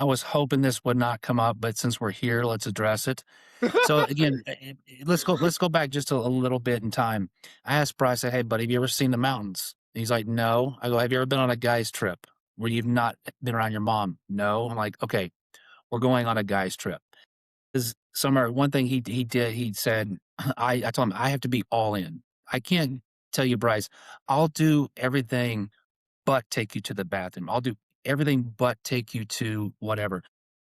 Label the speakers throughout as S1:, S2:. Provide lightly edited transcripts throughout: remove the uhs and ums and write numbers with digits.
S1: I was hoping this would not come up, but since we're here, let's address it. So again, let's go back just a little bit in time. I asked Bryce, I said, "Hey, buddy, have you ever seen the mountains?" He's like, "No." I go, "Have you ever been on a guy's trip where you've not been around your mom?" "No." I'm like, "Okay, we're going on a guy's trip." Is summer one thing he did, he said, I told him, "I have to be all in. I can't tell you, Bryce, I'll do everything but take you to the bathroom. I'll do everything but take you to whatever."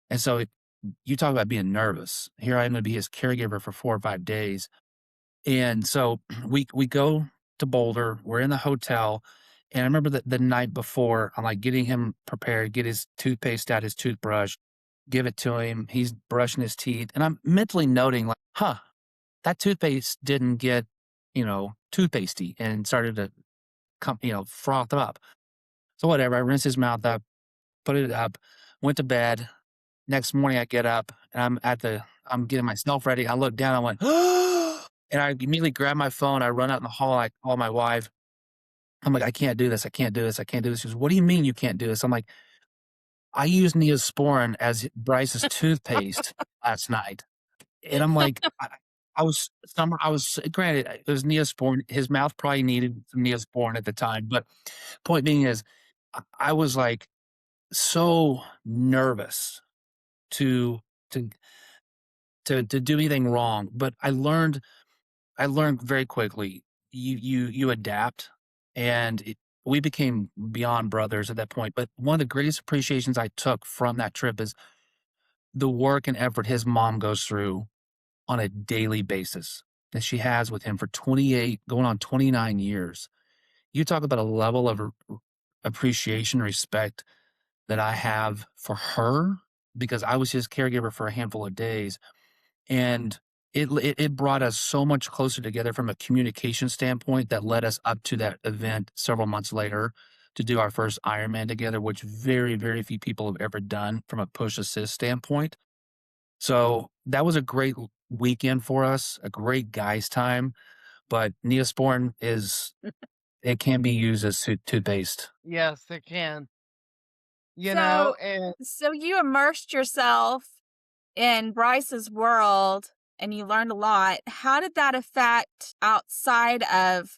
S1: And so you talk about being nervous. Here I'm gonna be his caregiver for 4 or 5 days. And so we go to Boulder, we're in the hotel, and I remember the night before, I'm, like, getting him prepared, get his toothpaste out, his toothbrush, give it to him, he's brushing his teeth, and I'm mentally noting, like, "Huh, that toothpaste didn't get, toothpastey," and started to froth up. So whatever, I rinse his mouth up, put it up, went to bed. Next morning, I get up and I'm getting myself ready. I look down, I went, and I immediately grab my phone. I run out in the hall. I call my wife. I'm like, "I can't do this. I can't do this. I can't do this." She goes, "What do you mean you can't do this?" I'm like, "I used Neosporin as Bryce's toothpaste last night." And I'm like, I was granted, it was Neosporin. His mouth probably needed some Neosporin at the time. But point being is, I was like so nervous to to to do anything wrong, but I learned very quickly, you adapt, and we became beyond brothers at that point, but one of the greatest appreciations I took from that trip is the work and effort his mom goes through on a daily basis that she has with him for 28 going on 29 years. You talk about a level of appreciation, respect that I have for her because I was his caregiver for a handful of days. And it brought us so much closer together from a communication standpoint that led us up to that event several months later to do our first Ironman together, which very, very few people have ever done from a push assist standpoint. So that was a great weekend for us, a great guys' time. But Neosporin it can be used as toothpaste.
S2: Yes, it can.
S3: So
S2: And
S3: so you immersed yourself in Bryce's world and you learned a lot. How did that affect outside of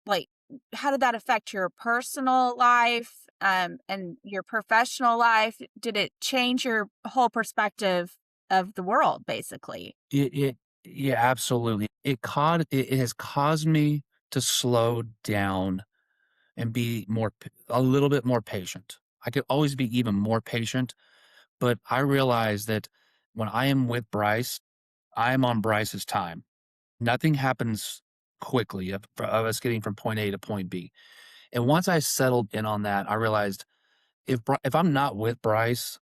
S3: like how did that affect your personal life and your professional life? Did it change your whole perspective of the world basically?
S1: It yeah, absolutely. It has caused me to slow down and be a little bit more patient. I could always be even more patient, but I realize that when I am with Bryce, I am on Bryce's time. Nothing happens quickly of us getting from point A to point B. And once I settled in on that, I realized if I'm not with Bryce,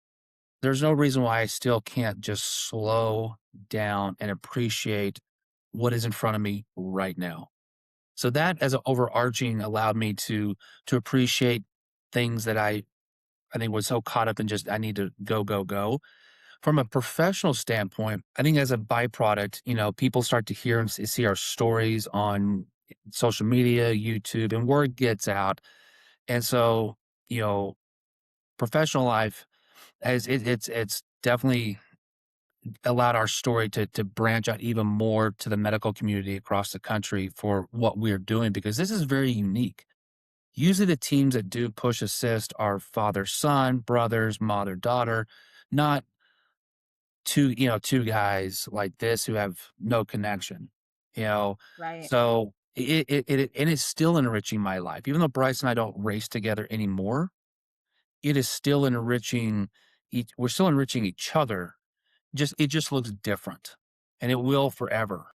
S1: there's no reason why I still can't just slow down and appreciate what is in front of me right now. So that as an overarching allowed me to appreciate things that I think was so caught up in just I need to go, go, go. From a professional standpoint, I think as a byproduct, people start to hear and see our stories on social media, YouTube, and word gets out. And so, you know, professional life it's definitely allowed our story to branch out even more to the medical community across the country for what we're doing because this is very unique. Usually the teams that do push assist are father son, brothers, mother daughter, not two guys like this who have no connection. You know,
S3: Right.
S1: so and it's still enriching my life. Even though Bryce and I don't race together anymore, it is still enriching we're still enriching each other. It just looks different, and it will forever.